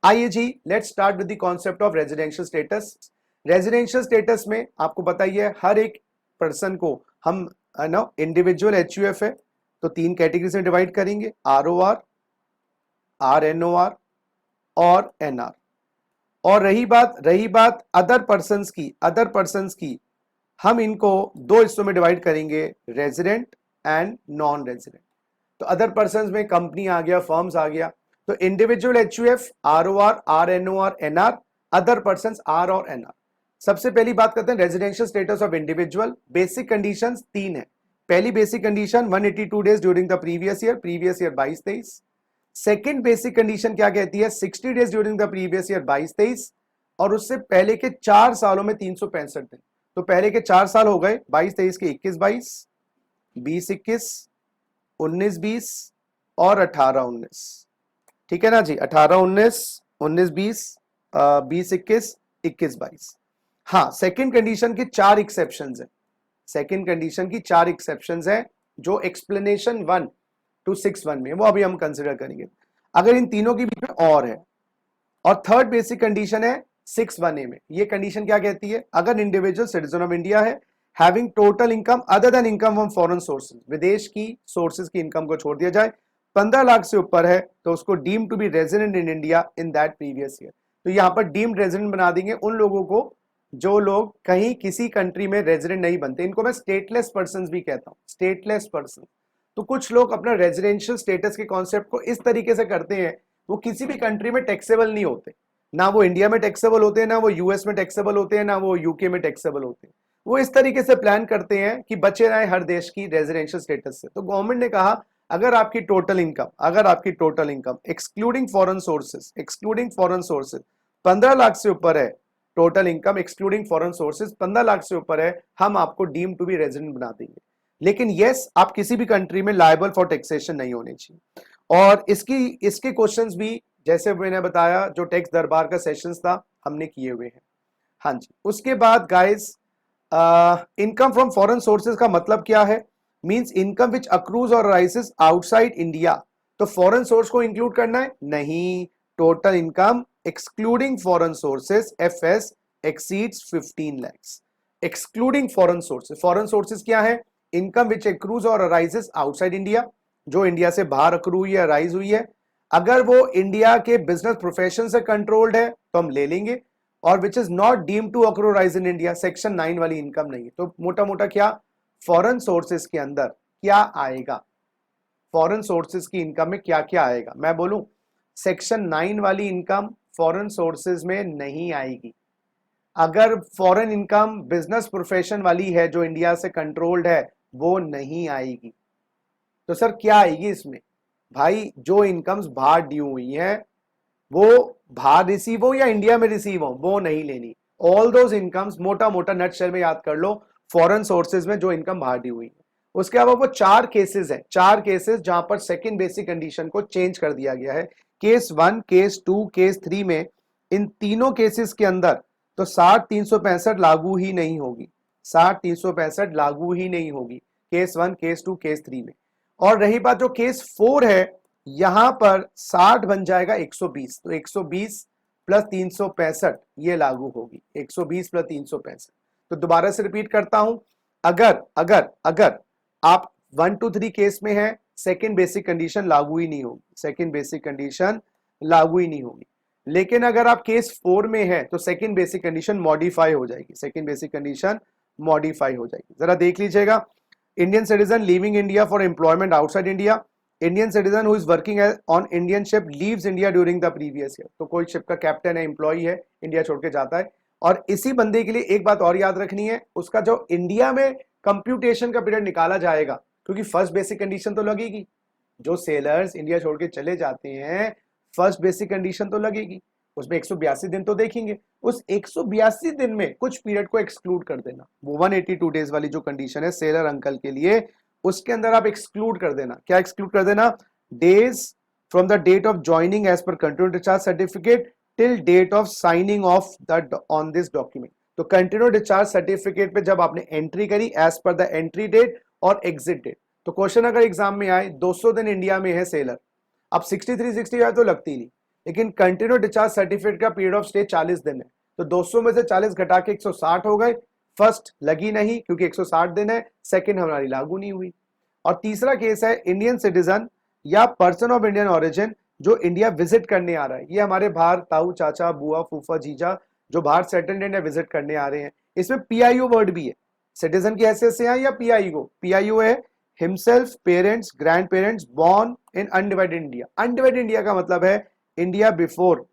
आइए जी, let's start with the concept of residential status. Residential status में आपको पता ही है, हर एक पर्सन को हम इंडिविजुअल एचयूएफ है तो 3 कैटेगरी में डिवाइड करेंगे, आरओआर, आरएनओआर और एनआर। और रही बात अदर पर्संस की, हम इनको 2 हिस्सों में डिवाइड करेंगे, रेजिडेंट एंड नॉन रेजिडेंट। तो अदर पर्संस में कंपनी आ गया, फर्म्स आ गया। तो individual HUF, ROR, RNOR, NR, other persons R और एनआर। सबसे पहली बात करते हैं residential status of individual. Basic conditions 3 है। पहली basic condition 182 days during the previous year 22-23। Second basic condition क्या कहती है, 60 days during the previous year 22-23 और उससे पहले के 4 सालों में 365 दिन। तो पहले के 4 साल हो गए 22-23 के 21-22, 20-21, 19-20 और 18-19। ठीक है ना जी, 18-19, 19-20, 20-21, 21-22। हाँ, सेकेंड कंडीशन की 4 एक्सेप्शंस है। सेकेंड कंडीशन की 4 एक्सेप्शंस है जो एक्सप्लेनेशन 1 to 6-1 में, वो अभी हम कंसिडर करेंगे। अगर इन तीनों के बीच में और है, और थर्ड बेसिक कंडीशन है 6-1A में। ये कंडीशन क्या कहती है, अगर इंडिविजुअल सिटीजन ऑफ इंडिया है, having total income other than income from foreign sources, विदेश की सोर्सेज की इनकम को छोड़ दिया जाए, 15 लाख से ऊपर है तो उसको deem to be resident in India in that previous year. तो यहां पर डीम्ड रेजिडेंट बना देंगे उन लोगों को जो लोग कहीं किसी कंट्री में रेजिडेंट नहीं बनते। इनको मैं स्टेटलेस पर्सन भी कहता हूं, स्टेटलेस पर्सन। तो कुछ लोग अपना रेजिडेंशियल स्टेटस के कॉन्सेप्ट को इस तरीके से करते हैं, वो किसी भी कंट्री में टैक्सेबल नहीं होते, ना वो इंडिया में टैक्सेबल होते हैं, ना वो यूएस में टैक्सेबल होते हैं, ना वो यूके में टैक्सेबल होते हैं। वो इस तरीके से प्लान करते हैं कि बचे रहे हर देश की रेजिडेंशियल स्टेटस से। तो गवर्नमेंट ने कहा अगर आपकी total income excluding foreign sources 15 lakh से ऊपर है, total income excluding foreign sources 15 lakh से ऊपर है, हम आपको डीम टू बी रेजिडेंट बना देंगे। लेकिन यस, आप किसी भी कंट्री में लायबल फॉर टैक्सेशन नहीं होने चाहिए। और इसके क्वेश्चंस भी जैसे मैंने बताया, जो टैक्स दरबार का सेशंस था हमने किए हुए हैं। हाँ जी, उसके बाद guys, income from foreign sources का मतलब क्या है, मींस इनकम विच अक्रूज और राइजेस आउटसाइड इंडिया। तो फॉरेन सोर्स को इंक्लूड करना है नहीं, total income excluding foreign sources FS exceeds 15 lakhs, excluding foreign sources. Foreign sources क्या है, इनकम विच एक्रूज और राइजेस आउटसाइड इंडिया, जो इंडिया से बाहर अक्रू हुई है, राइज हुई है। अगर वो इंडिया के बिजनेस प्रोफेशन से कंट्रोल्ड है तो हम ले लेंगे, और which is not deem to accrue rise in India, section 9 वाली इनकम नहीं है। तो मोटा मोटा क्या फॉरेन सोर्सेज के अंदर क्या आएगा, फॉरेन सोर्सेज की इनकम में क्या क्या आएगा, मैं बोलूं सेक्शन 9 वाली इनकम फॉरेन सोर्सेज में नहीं आएगी। अगर फॉरेन इनकम बिजनेस प्रोफेशन वाली है जो इंडिया से कंट्रोल्ड है, वो नहीं आएगी। तो सर क्या आएगी इसमें, भाई जो इनकम्स बाहर ड्यू हुई है वो बाहर रिसीव हो या इंडिया में रिसीव हो, वो नहीं लेनी। ऑल दोज इनकम्स, मोटा मोटा नटशेल में याद कर लो, फॉरेन सोर्सेज में जो इनकम बाहर ड्यू हुई है। उसके अलावा वो 4 केसेस हैं, 4 केसेस जहां पर सेकंड बेसिक कंडीशन को चेंज कर दिया गया है। केस 1, केस 2, केस 3 में, इन तीनों केसेस के अंदर तो 60-365 लागू ही नहीं होगी, 60-365 लागू ही नहीं होगी केस 1, केस 2, केस 3 में। और रही बात जो केस 4 है, यहां पर 60 बन जाएगा 120, तो 120 प्लस 365 ये लागू होगी, 120 प्लस 365। तो दोबारा से रिपीट करता हूं, अगर अगर अगर आप 1 to 3 केस में है, सेकेंड बेसिक कंडीशन लागू ही नहीं होगी, सेकेंड बेसिक कंडीशन लागू ही नहीं होगी। लेकिन अगर आप केस 4 में है तो सेकेंड बेसिक कंडीशन मॉडिफाई हो जाएगी, सेकेंड बेसिक कंडीशन मॉडिफाई हो जाएगी। जरा देख लीजिएगा, Indian citizen leaving India for employment outside India, Indian citizen who is working on Indian ship leaves India during the previous year. तो कोई शिप का कैप्टन है, एम्प्लॉय है, इंडिया छोड़ के जाता है। और इसी बंदे के लिए एक बात और याद रखनी है, उसका जो इंडिया में कंप्यूटेशन का पीरियड निकाला जाएगा, क्योंकि फर्स्ट बेसिक कंडीशन तो लगेगी, जो सेलर्स इंडिया छोड़ के चले जाते हैं फर्स्ट बेसिक कंडीशन तो लगेगी, उसमें 182 दिन तो देखेंगे। उस 182 दिन में कुछ पीरियड को एक्सक्लूड कर देना, वो 182 डेज वाली जो कंडीशन है सेलर अंकल के लिए, उसके अंदर आप एक्सक्लूड कर देना। क्या एक्सक्लूड कर देना, days from the date of joining as per continue discharge certificate till date of signing of the on this document. तो कंटिन्यू डिस्चार्ज सर्टिफिकेट पे जब आपने एंट्री करी as per the entry date और एग्जिट डेट। तो question अगर exam में आए 200 दिन इंडिया में है सेलर, अब 63-65 तो लगती नहीं, लेकिन कंटिन्यू डिस्चार्ज सर्टिफिकेट का पीरियड ऑफ स्टे 40 दिन है, तो 200 में से 40 घटा के 160 हो गए। फर्स्ट लगी नहीं क्योंकि 160 दिन है, सेकंड हमारी लागू नहीं हुई। और तीसरा केस है इंडियन सिटीजन या पर्सन ऑफ इंडियन ओरिजिन जो इंडिया विजिट करने आ रहा है। ये हमारे बाहर ताऊ चाचा बुआ फूफा जीजा जो बाहर सेटल्ड इंडिया विजिट करने आ रहे हैं। इसमें पीआईओ वर्ड भी है, सिटीजन की हैसियत से है या पीआईओ। पीआईओ है himself parents grand parents born in undivided India. Undivided India का मतलब है इंडिया बिफोर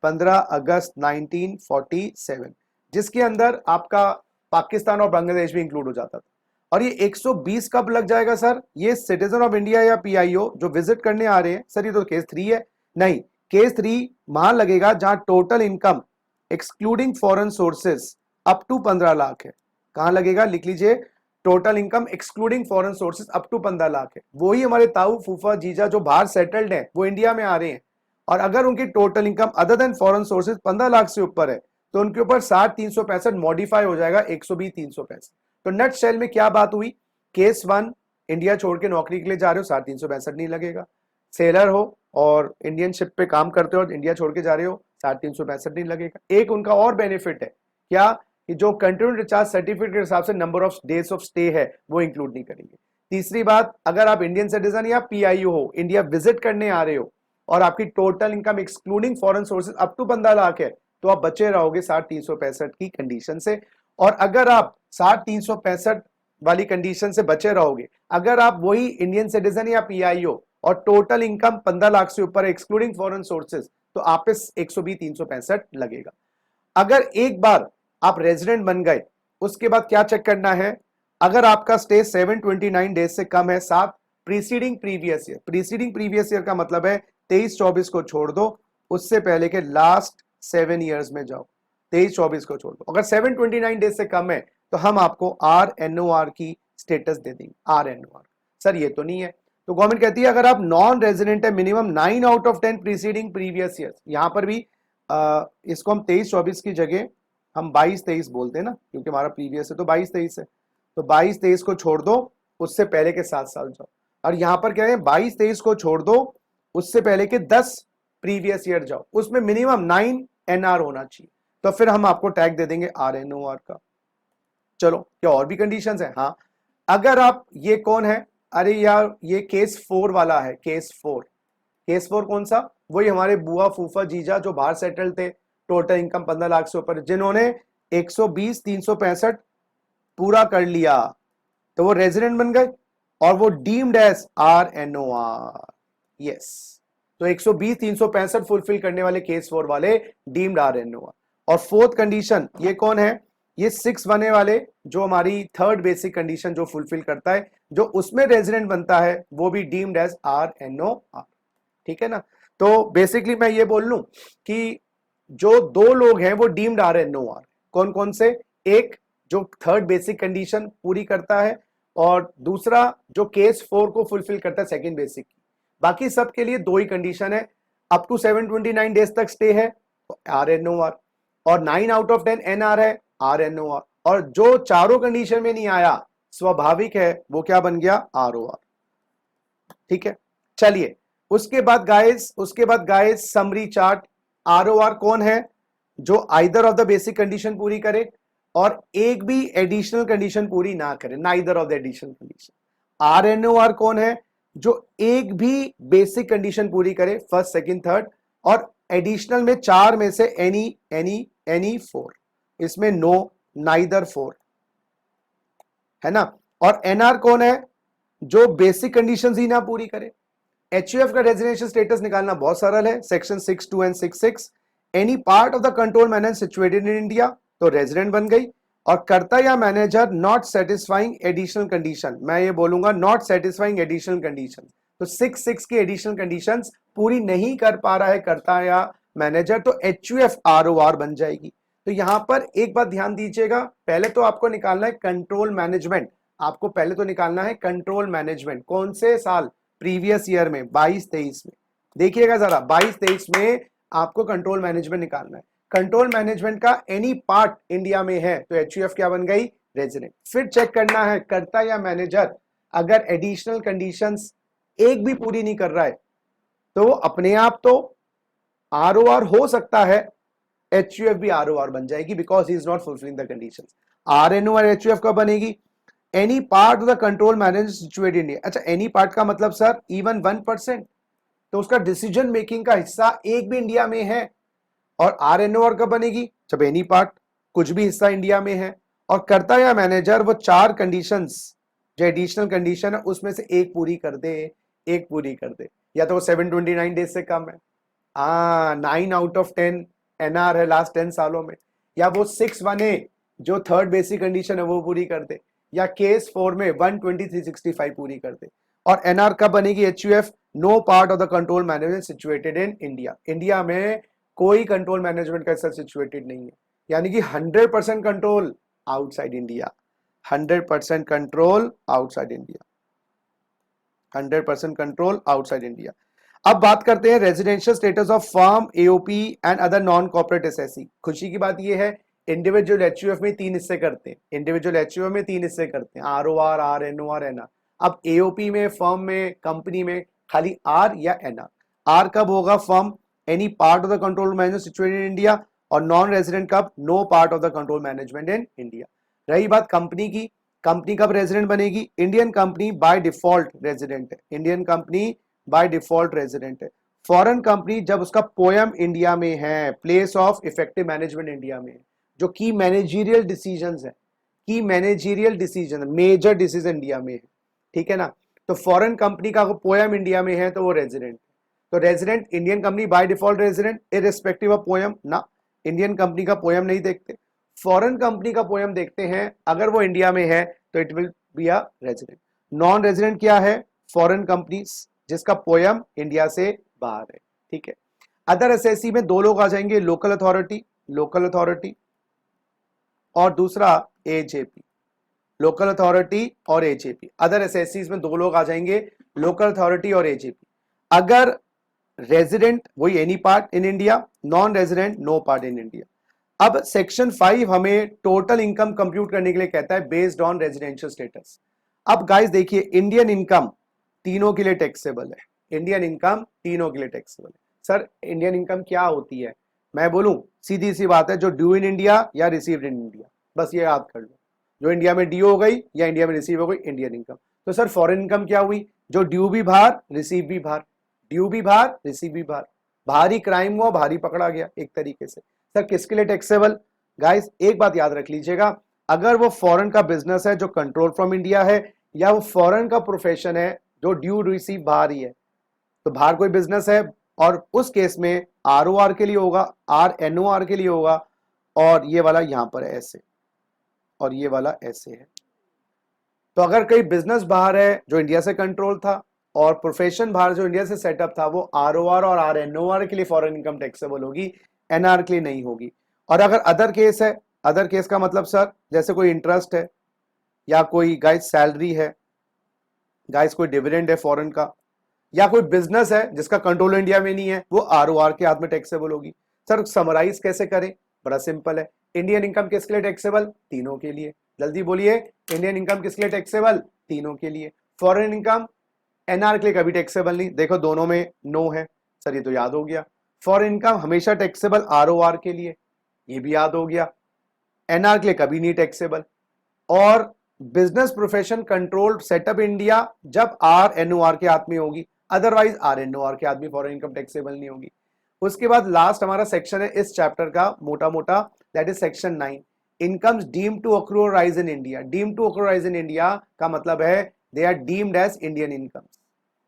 15 अगस्त 1947, जिसके अंदर आपका पाकिस्तान और बांग्लादेश भी इंक्लूड हो जाता था। और ये 120 कब लग जाएगा सर? ये सिटीजन ऑफ इंडिया या पीआईओ जो विजिट करने आ रहे हैं। सर ये तो केस 3 है। नहीं, केस 3 वहां लगेगा जहां total income excluding foreign sources up to 15 lakh है। कहां लगेगा? लिख लीजिए, total income excluding foreign sources up to 15 lakh है। वही हमारे ताऊ फूफा जीजा जो बाहर सेटल्ड हैं वो इंडिया में आ रहे हैं, और अगर उनकी total income other than foreign sources 15 lakh से ऊपर है तो उनके ऊपर 60,365 मॉडिफाई हो जाएगा 120,365। तो नेट शेल में क्या बात हुई? केस 1 इंडिया छोड़ के नौकरी के लिए जा रहे हो, 60,365 नहीं लगेगा। सेलर हो और इंडियन शिप पे काम करते हो और इंडिया छोड़ के जा रहे हो, 60,365 नहीं लगेगा। एक उनका और बेनिफिट है क्या कि जो कंटिन्यू डिस्चार्ज सर्टिफिकेट के हिसाब से number of days of stay है वो इंक्लूड नहीं करेंगे। तीसरी बात, अगर आप इंडियन सिटीजन या पीआईओ हो, इंडिया विजिट करने आ रहे हो और आपकी total income excluding foreign sources up to 15 lakh है तो आप बचे रहोगे 60,365 की कंडीशन से। और अगर आप 60,365 वाली कंडीशन से बचे रहोगे, अगर आप वही इंडियन सिटीजन या पीआईओ और टोटल इनकम 15 लाख से ऊपर एक्सक्लूडिंग फॉरेन सोर्सेज, तो आप पे 120,365 लगेगा। अगर एक बार आप रेजिडेंट बन गए उसके बाद क्या चेक करना है? अगर आपका स्टे 729 डेज से कम है, 7 preceding previous year. Preceding previous year का मतलब है 23-24 को छोड़ दो, उससे पहले के लास्ट 7 ईयर्स में जाओ। 23-24 को छोड़ दो। अगर 729 डेज से कम है तो हम आपको RNOR की स्टेटस दे देंगे। RNOR सर ये तो नहीं है, तो गवर्नमेंट कहती है अगर आप नॉन रेजिडेंट है, minimum 9 out of 10 preceding previous years. यहां पर भी इसको हम 23-24 की जगह हम 22-23 बोलते हैं ना, क्योंकि हमारा प्रीवियस है तो 22-23 है, तो 22-23 को छोड़ दो, उससे पहले के 7 साल जाओ। और यहां पर क्या है, 22-23 को छोड़ दो, उससे पहले के 10 प्रीवियस ईयर जाओ, उसमें मिनिमम 9 NR होना चाहिए, तो फिर हम आपको टैग दे देंगे RNOR का। चलो, क्या और भी कंडीशंस है? हाँ, अगर आप, ये कौन है? अरे यार ये केस 4 वाला है। केस 4 कौन सा? वही हमारे बुआ फूफा जीजा जो बाहर सेटल थे, टोटल इनकम 15 लाख से ऊपर, जिन्होंने 120,365 पूरा कर लिया तो वो रेजिडेंट बन गए और वो डीम्ड एज RNOR। यस, तो 120,365 फुलफिल करने वाले केस 4 वाले डीम्ड RNOR। और फोर्थ कंडीशन ये कौन है? ये 6 बने वाले जो हमारी थर्ड बेसिक कंडीशन जो फुलफिल करता है, जो उसमें रेजिडेंट बनता है वो भी डीम्ड एज RNOR। ठीक है ना? तो बेसिकली मैं ये बोल लूं कि जो 2 लोग हैं वो डीम्ड RNOR। कौन कौन से? एक जो थर्ड बेसिक कंडीशन पूरी करता है और दूसरा जो केस 4 को फुलफिल करता है सेकंड बेसिक। बाकी सब के लिए 2 ही कंडीशन है, अप टू 729 डेज तक स्टे है तो RNOR, और 9 आउट ऑफ 10 NR है RNOR, और जो चारों कंडीशन में नहीं आया स्वाभाविक है वो क्या बन गया? ROR। ठीक है, चलिए उसके बाद गाइस समरी चार्ट। ROR कौन है? जो either of the basic condition पूरी करे और एक भी एडिशनल कंडीशन पूरी ना करे, neither of the additional condition. RNOR कौन है? जो एक भी बेसिक कंडीशन पूरी करे, फर्स्ट सेकंड थर्ड, और एडिशनल में 4 में से एनी 4, इसमें नो नाइदर 4 है ना। और NR कौन है? जो बेसिक कंडीशंस ही ना पूरी करे। HUF का रेजिडेंशियल स्टेटस निकालना बहुत सरल है, section 6(2) and 6(6). Any part of the control manage situated in India, तो रेजिडेंट बन गई। और कर्ता या manager not satisfying additional condition, मैं ये बोलूंगा नॉट सेटिस्फाइंग एडिशनल कंडीशन, तो 6(6) की एडिशनल कंडीशंस पूरी नहीं कर पा रहा है कर्ता या मैनेजर, तो HUF ROR बन जाएगी। तो यहां पर एक बात ध्यान दीजिएगा, पहले तो आपको निकालना है कंट्रोल मैनेजमेंट। आपको पहले तो निकालना है कंट्रोल मैनेजमेंट। कौन से साल? प्रीवियस ईयर में, 22-23 में। देखिएगा जरा, 22-23 में आपको कंट्रोल मैनेजमेंट निकालना है। कंट्रोल मैनेजमेंट का एनी पार्ट इंडिया में है तो HUF क्या बन गई? रेजिडेंट। फिर चेक करना है कर्ता या मैनेजर अगर एडिशनल कंडीशंस एक भी पूरी नहीं कर रहा है तो अपने आप तो ROR हो सकता है, HUF भी ROR बन जाएगी because he is not fulfilling the conditions. RNO और HUF कब बनेगी? Any part of the control manager situated in India. अच्छा, एनी पार्ट का मतलब सर इवन 1%, तो उसका डिसीजन मेकिंग का हिस्सा एक भी इंडिया में है। और RNOR कब बनेगी? जब एनी पार्ट, कुछ भी हिस्सा इंडिया में है और करता या मैनेजर वो 4 कंडीशंस जो एडिशनल कंडीशन है उसमें से एक पूरी कर दे, एक पूरी कर दे, या तो वो 729 डेज से कम है, 9 आउट ऑफ 10 NR है लास्ट 10 सालों में, या वो 618 जो थर्ड बेसिक कंडीशन है वो पूरी कर दे, या केस 4 में 12365 पूरी कर दे। और NR कब बनेगी? HUF, no part of the control management situated in India. India में कोई कंट्रोल मैनेजमेंट का ऐसा सिचुएटेड नहीं है, यानी कि 100% control outside India, 100% control outside India, 100% control outside India. अब बात करते हैं residential status of firm, AOP and other non corporate SSC. खुशी की बात यह है इंडिविजुअल HUF में 3 हिस्से करते हैं, इंडिविजुअल HUF में 3 हिस्से करते हैं, ROR, RNOR, NR। अब AOP में, फर्म में, कंपनी में खाली R या NR। R कब होगा? Firm, any part of the control management situated in India, और नॉन रेजिडेंट कब? No part of the control management in India. रही बात कंपनी की, कंपनी कब रेजिडेंट बनेगी? Indian company by default resident है, Indian company by default resident है। Foreign company जब उसका पोयम इंडिया में है, place of effective management India में है, जो की मैनेजरियल डिसीजंस है, की managerial decision, major decision India में है, ठीक है ना। तो फॉरेन कंपनी का पोयम इंडिया में है तो वो रेजिडेंट। तो resident Indian company by default resident irrespective of POEM ना, इंडियन कंपनी का पोयम नहीं देखते, फॉरेन कंपनी का पोयम देखते हैं, अगर वो इंडिया में है तो it will be a resident. Non resident क्या है? फॉरेन कंपनीज जिसका पोयम इंडिया से बाहर है, ठीक है। अदर एसएससी में 2 लोग आ जाएंगे, लोकल अथॉरिटी, लोकल अथॉरिटी, और दूसरा AJP, लोकल अथॉरिटी और AJP। अदर एसएससी में 2 लोग आ जाएंगे, लोकल अथॉरिटी और AJP। अगर रेजिडेंट वही any part in India, non resident no part in India. अब सेक्शन 5 हमें टोटल इनकम कंप्यूट करने के लिए कहता है बेस्ड ऑन रेजिडेंशियल स्टेटस। अब गाइस देखिए, इंडियन इनकम तीनों के लिए टैक्सेबल है, इंडियन इनकम तीनों के लिए टैक्सेबल है। सर इंडियन इनकम क्या होती है? मैं बोलूं, सीधी सी बात है, जो ड्यू इन इंडिया या रिसीव्ड इन इंडिया, बस ये याद कर लो। जो इंडिया में ड्यू हो गई या इंडिया में रिसीव हो गई, इंडियन इनकम। तो सर फॉरेन इनकम क्या हुई? जो ड्यू भी बाहर, रिसीव भी बाहर, ड्यू भी बाहर, रिसीव भी बाहर, भारी क्राइम हुआ, भारी पकड़ा गया एक तरीके से। सर किसके लिए टैक्सेबल? गाइस एक बात याद रख लीजिएगा, अगर वो फॉरेन का बिजनेस है जो कंट्रोल फ्रॉम इंडिया है, या वो फॉरेन का प्रोफेशन है जो ड्यू रिसीव बाहर ही है, तो बाहर कोई बिजनेस है, और उस केस में ROR के लिए होगा, RNOR के लिए होगा, और ये वाला यहां पर है ऐसे, और ये वाला ऐसे है। तो अगर कोई बिजनेस बाहर है जो इंडिया से कंट्रोल था, और प्रोफेशन बाहर जो इंडिया से सेटअप था, वो ROR और RNOR के लिए फॉरेन इनकम टैक्सेबल होगी, NR के लिए नहीं होगी। और अगर अदर केस है, अदर केस का मतलब सर जैसे कोई इंटरेस्ट है, या कोई गाइस सैलरी है, गाइस कोई डिविडेंड है फॉरेन का, या कोई बिजनेस है जिसका कंट्रोल इंडिया में नहीं है, वो ROR के हाथ में टैक्सेबल होगी। सर समराइज कैसे करें? बड़ा सिंपल है, इंडियन इनकम किसके लिए टैक्सेबल? तीनों के लिए। जल्दी बोलिए, इंडियन इनकम किसके लिए टैक्सेबल? तीनों के लिए। फॉरेन इनकम NR के लिए कभी टैक्सेबल नहीं, देखो दोनों में नो है, सर ये तो याद हो गया। फॉरेन इनकम हमेशा टैक्सेबल ROR के लिए, ये भी याद हो गया। NR के लिए कभी नहीं टैक्सेबल। और business profession control setup India जब RNOR के हाथ में होगी, अदरवाइज RNOR के हाथ में फॉरेन इनकम टैक्सेबल नहीं होगी। उसके बाद लास्ट हमारा सेक्शन है इस चैप्टर का मोटा मोटा, that is section 9, incomes deemed to accrue or arise in India. Deemed to accrue or arise in India का मतलब है they are deemed as Indian incomes,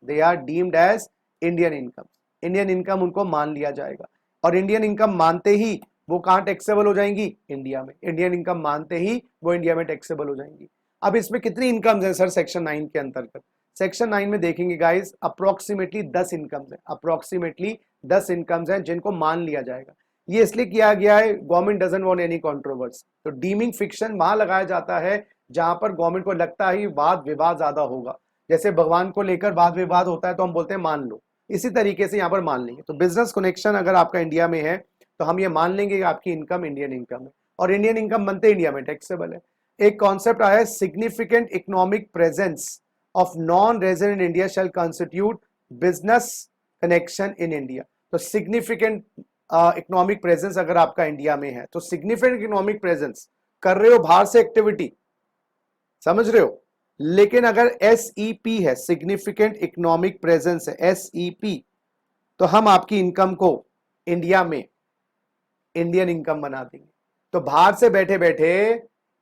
they are deemed as Indian incomes. Indian income उनको मान लिया जाएगा, और Indian income मानते ही वो कहां टैक्सेबल हो जाएंगी? इंडिया में। इंडियन इनकम मानते ही वो इंडिया में टैक्सेबल हो जाएंगी। अब इसमें कितनी इनकम्स हैं सर सेक्शन 9 के अंतर्गत? सेक्शन 9 में देखेंगे गाइस, अप्रोक्सीमेटली 10 इनकम्स हैं, अप्रोक्सीमेटली 10 इनकम्स हैं जिनको मान लिया जाएगा। ये इसलिए किया गया है, government doesn't want any controversy. तो डीमिंग फिक्शन वहां लगाया जाता है जहां पर गवर्नमेंट को लगता है वाद विवाद ज्यादा होगा। जैसे भगवान को लेकर वाद विवाद होता है तो हम बोलते हैं मान लो, इसी तरीके से यहाँ पर मान लेंगे। तो बिजनेस कनेक्शन अगर आपका इंडिया में है तो हम ये मान लेंगे कि आपकी इनकम इंडियन इनकम है, और इंडियन इनकम बनते इंडिया में टैक्सेबल है। एक कॉन्सेप्ट आया है, significant economic presence of non resident India shall constitute business connection in India. तो सिग्निफिकेंट इकोनॉमिक प्रेजेंस अगर आपका इंडिया में है तो सिग्निफिकेंट इकोनॉमिक प्रेजेंस कर रहे हो बाहर से एक्टिविटी, समझ रहे हो। लेकिन अगर SEP है, सिग्निफिकेंट इकोनॉमिक प्रेजेंस है, SEP, तो हम आपकी इनकम को इंडिया में इंडियन इनकम बना देंगे। तो बाहर से बैठे बैठे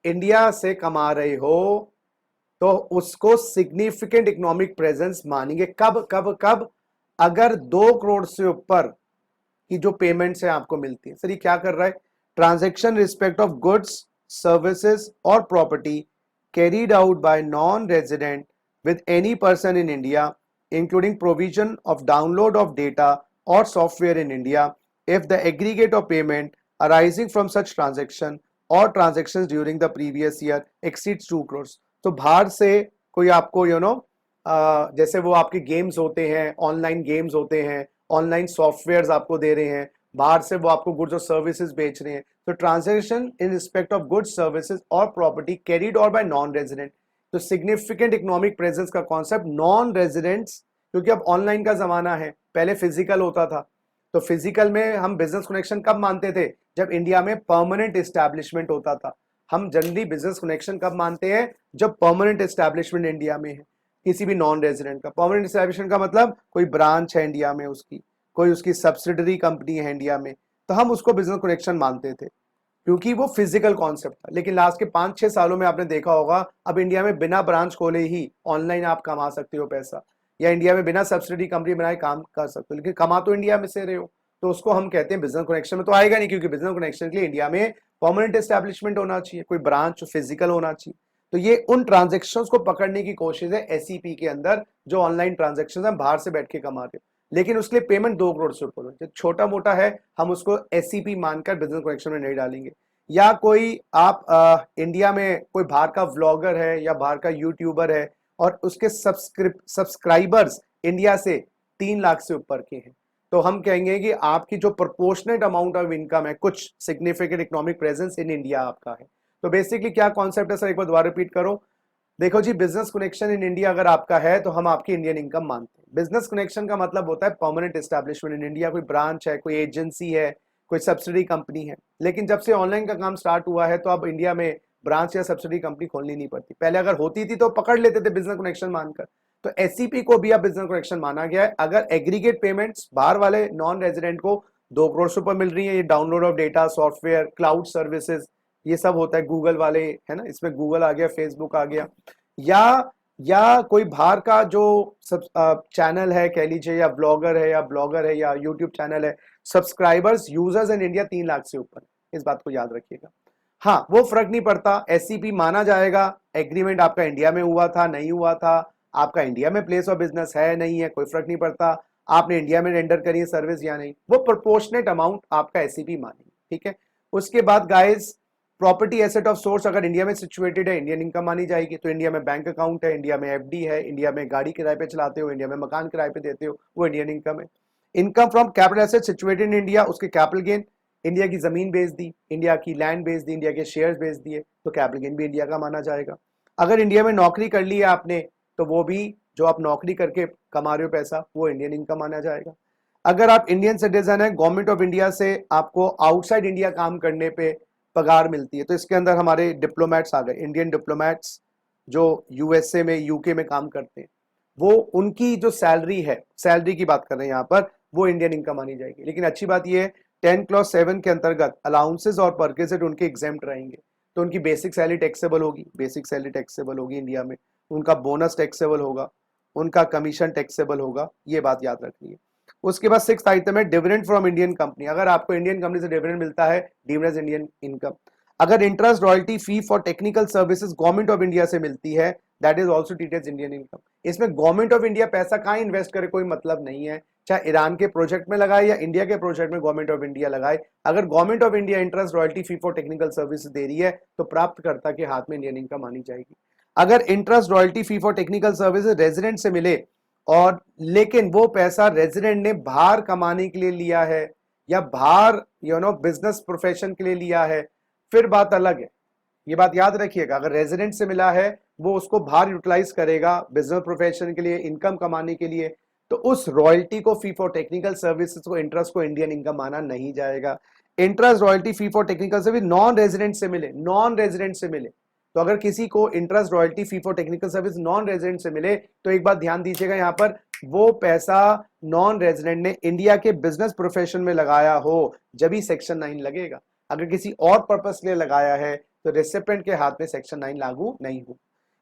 इंडिया से कमा रहे हो तो उसको सिग्निफिकेंट इकोनॉमिक प्रेजेंस मानेंगे। कब कब कब? अगर 2 करोड़ से ऊपर की जो पेमेंट्स है आपको मिलती है। सर ये क्या कर रहा है? Transaction respect of goods, services और property carried out by non-resident with any person in India, including provision of download of data or software in India, if the aggregate of payment arising from such transaction or transactions during the previous year exceeds 2 crores। तो बाहर से कोई आपको जैसे वो आपके games होते हैं, ऑनलाइन गेम्स होते हैं, ऑनलाइन सॉफ्टवेयर आपको दे रहे हैं, बाहर से वो आपको गुड्स और सर्विसेज बेच रहे हैं। तो transaction in respect of goods, services और प्रॉपर्टी कैरीड और बाय नॉन रेजिडेंट। तो सिग्निफिकेंट इकोनॉमिक प्रेजेंस का कॉन्सेप्ट नॉन रेजिडेंट्स, क्योंकि अब ऑनलाइन का जमाना है, पहले फिजिकल होता था। तो फिजिकल में हम बिजनेस कनेक्शन कब मानते थे? जब इंडिया में परमानेंट एस्टैब्लिशमेंट होता था। हम जनरली बिजनेस कनेक्शन कब मानते हैं? जब परमानेंट एस्टैब्लिशमेंट इंडिया में है किसी भी नॉन रेजिडेंट का। परमानेंट एस्टैब्लिशमेंट का मतलब कोई ब्रांच है इंडिया में, उसकी कोई उसकी सब्सिडरी कंपनी है इंडिया में, तो हम उसको बिजनेस कनेक्शन मानते थे क्योंकि वो फिजिकल कॉन्सेप्ट था। लेकिन लास्ट के 5-6 सालों में आपने देखा होगा अब इंडिया में बिना ब्रांच खोले ही ऑनलाइन आप कमा सकते हो पैसा, या इंडिया में बिना सब्सिडी कंपनी बनाए काम कर सकते हो, लेकिन कमा तो इंडिया में से रहे हो। तो उसको हम कहते हैं बिजनेस कनेक्शन में तो आएगा नहीं, क्योंकि बिजनेस कनेक्शन के लिए इंडिया में परमानेंट एस्टैब्लिशमेंट होना चाहिए, कोई ब्रांच फिजिकल होना चाहिए। तो ये उन ट्रांजेक्शन को पकड़ने की कोशिश है SEP के अंदर, जो ऑनलाइन ट्रांजेक्शन है बाहर से बैठ के कमा रहे हो, लेकिन उसके लिए पेमेंट 2 करोड़ से ऊपर हो। जो छोटा मोटा है हम उसको SEP मानकर बिजनेस कनेक्शन में नहीं डालेंगे। या कोई आप इंडिया में कोई बाहर का व्लॉगर है या बाहर का यूट्यूबर है और उसके सब्सक्राइबर्स इंडिया से 3 लाख से ऊपर के हैं, तो हम कहेंगे कि आपकी जो प्रोपोर्शनेट अमाउंट ऑफ इनकम है, कुछ significant economic presence in India आपका है। तो बेसिकली क्या कॉन्सेप्ट है सर, एक बार दोबारा रिपीट करो। देखो जी, बिजनेस कनेक्शन इन इंडिया अगर आपका है तो हम आपकी इंडियन इनकम मानते हैं। बिजनेस कनेक्शन का मतलब होता है परमानेंट एस्टैब्लिशमेंट इन इंडिया, कोई ब्रांच है, कोई एजेंसी है, कोई सब्सिडी कंपनी है। लेकिन जब से ऑनलाइन का काम स्टार्ट हुआ है तो अब इंडिया में ब्रांच या सब्सिडी कंपनी खोलनी नहीं पड़ती। पहले अगर होती थी तो पकड़ लेते थे बिजनेस कनेक्शन मानकर। तो SEP को भी अब बिजनेस कनेक्शन माना गया है अगर एग्रीगेट पेमेंट्स बाहर वाले नॉन रेजिडेंट को 2 करोड़ से ऊपर मिल रही है। ये download of data, software, cloud services, ये सब होता है। गूगल वाले है ना, इसमें गूगल आ गया, फेसबुक आ गया, या कोई बाहर का जो सब चैनल है कह लीजिए, या ब्लॉगर है या यूट्यूब चैनल है, subscribers users in India 3 lakh से ऊपर, इस बात को याद रखिएगा। हाँ, वो फर्क नहीं पड़ता, SEP माना जाएगा। एग्रीमेंट आपका इंडिया में हुआ था, नहीं हुआ था, आपका इंडिया में प्लेस ऑफ बिजनेस है नहीं है, कोई फर्क नहीं पड़ता, आपने इंडिया में रेंडर करी है सर्विस या नहीं, वो प्रोपोर्शनेट अमाउंट आपका SEP मानेंगे। ठीक है। उसके बाद guys, property asset of source अगर इंडिया में सिचुएटेड है, इंडियन इनकम मानी जाएगी। तो इंडिया में बैंक अकाउंट है, इंडिया में FD है, इंडिया में गाड़ी किराए पे चलाते हो, इंडिया में मकान किराए पे देते हो, वो इंडियन इनकम है। Income from capital asset situated in India, उसके कैपिटल गेन, इंडिया की जमीन बेच दी, इंडिया की लैंड बेच दी, इंडिया के शेयर्स बेच दिए, तो कैपिटल गेन भी इंडिया का माना जाएगा। अगर इंडिया में नौकरी कर ली है आपने, तो वो भी जो आप नौकरी करके कमा रहे हो पैसा, वो इंडियन इनकम माना जाएगा। अगर आप इंडियन सिटीजन है, गवर्नमेंट ऑफ इंडिया से आपको आउटसाइड इंडिया काम करने पे पगार मिलती है, तो इसके अंदर हमारे डिप्लोमेट्स आ गए, इंडियन डिप्लोमेट्स जो USA में, UK में काम करते हैं, वो उनकी जो सैलरी है, सैलरी की बात कर रहे हैं यहाँ पर, वो इंडियन इनकम मानी जाएगी। लेकिन अच्छी बात ये है 10 क्लॉज 7 के अंतर्गत अलाउंसेस और परकेसेट उनके एग्जेम्प्ट रहेंगे। तो उनकी बेसिक सैलरी टैक्सेबल होगी, बेसिक सैलरी टैक्सेबल होगी इंडिया में, उनका बोनस टैक्सेबल होगा, उनका कमीशन टैक्सेबल होगा, ये बात याद रखनी है। उसके बाद 6th आइटम है डिविडेंड फ्रॉम इंडियन कंपनी। अगर आपको इंडियन कंपनी से डिविडेंड मिलता है, डीम्ड एज इंडियन इनकम। अगर interest, royalty, fee for technical services government of India से मिलती है, that is also treated as Indian income. इसमें गवर्नमेंट ऑफ इंडिया पैसा कहाँ इन्वेस्ट करे कोई मतलब नहीं है, चाहे ईरान के प्रोजेक्ट में लगाए या इंडिया के प्रोजेक्ट में गवर्नमेंट ऑफ इंडिया लगाए। अगर government of India interest, royalty, fee for technical services दे रही है, तो प्राप्तकर्ता के हाथ में इंडियन इनकम आनी जाएगी। अगर interest, royalty, fee for technical services resident से मिले, और लेकिन वो पैसा रेजिडेंट ने बाहर कमाने के लिए लिया है या बाहर बिजनेस प्रोफेशन के लिए लिया है, फिर बात अलग है। ये बात याद रखिएगा, अगर रेजिडेंट से मिला है वो उसको बाहर यूटिलाइज करेगा बिजनेस प्रोफेशन के लिए, इनकम कमाने के लिए, तो उस रॉयल्टी को फी फॉर टेक्निकल सर्विसेज को इंटरेस्ट को इंडियन इनकम माना नहीं जाएगा। Interest royalty fee for technical service non resident से मिले, नॉन रेजिडेंट से मिले, तो अगर किसी को interest royalty fee for technical service non resident से मिले तो एक बात ध्यान दीजिएगा, यहाँ पर वो पैसा नॉन रेजिडेंट ने इंडिया के बिजनेस प्रोफेशन में लगाया हो जब ही सेक्शन 9 लगेगा। अगर किसी और पर्पस के लिए लगाया है तो रेसिपिएंट के हाथ में सेक्शन 9 लागू नहीं हो।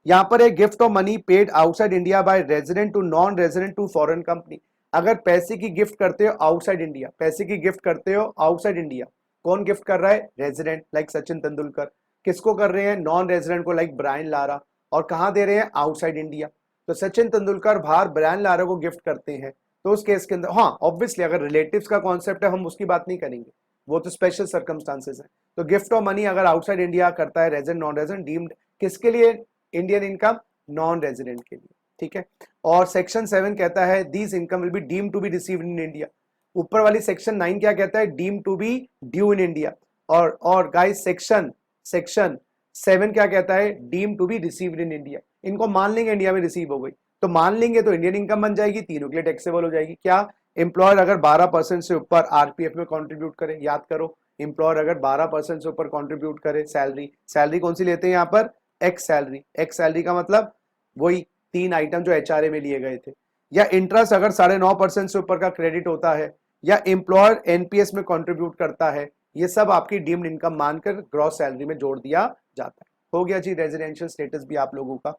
यहाँ पर एक gift of money paid outside India by resident to non resident to foreign company. अगर पैसे की गिफ्ट करते हो आउटसाइड इंडिया, पैसे की गिफ्ट करते हो आउटसाइड इंडिया, कौन गिफ्ट कर रहा है? Resident, like Sachin Tendulkar. किसको कर रहे हैं? नॉन रेजिडेंट को, लाइक ब्रायन लारा। और कहां दे रहे हैं? Outside India. तो सचिन तेंदुलकर बाहर ब्रायन लारा को गिफ्ट करते हैं, तो उस केस के अंदर हाँ ऑब्वियसली अगर रिलेटिव्स का कॉन्सेप्ट है हम उसकी बात नहीं करेंगे, वो तो स्पेशल सर्कमस्टांसेस है। तो गिफ्ट ऑफ मनी अगर आउटसाइड इंडिया करता है रेजिडेंट नॉन रेजिडेंट डीम्ड किसके लिए? इंडियन इनकम नॉन रेजिडेंट के लिए, ठीक है। और सेक्शन 7 कहता है these income will be deemed to be received in India. ऊपर वाली सेक्शन 9 क्या कहता है? Deemed to be due in India. और गाइस सेक्शन 7 क्या कहता है? Deemed to be received in India. इनको मान लेंगे इंडिया में रिसीव हो गई, तो मान लेंगे तो इंडियन इनकम बन जाएगी, तीनों के लिए टैक्सेबल हो जाएगी। क्या? एम्प्लॉयर अगर 12% से ऊपर आरपीएफ में कंट्रीब्यूट करे, याद करो एम्प्लॉयर अगर 12% से ऊपर कंट्रीब्यूट करे, सैलरी कौन सी लेते हैं यहाँ पर? एक्स सैलरी का मतलब वही 3 आइटम जो एचआरए में लिए गए थे। या इंटरेस्ट अगर 9.5% से ऊपर का क्रेडिट होता है, या एम्प्लॉयर एनपीएस में कंट्रीब्यूट करता है, ये सब आपकी डीम्ड इनकम मानकर ग्रॉस सैलरी में जोड़ दिया जाता है। हो गया जी रेजिडेंशियल स्टेटस भी आप लोगों का।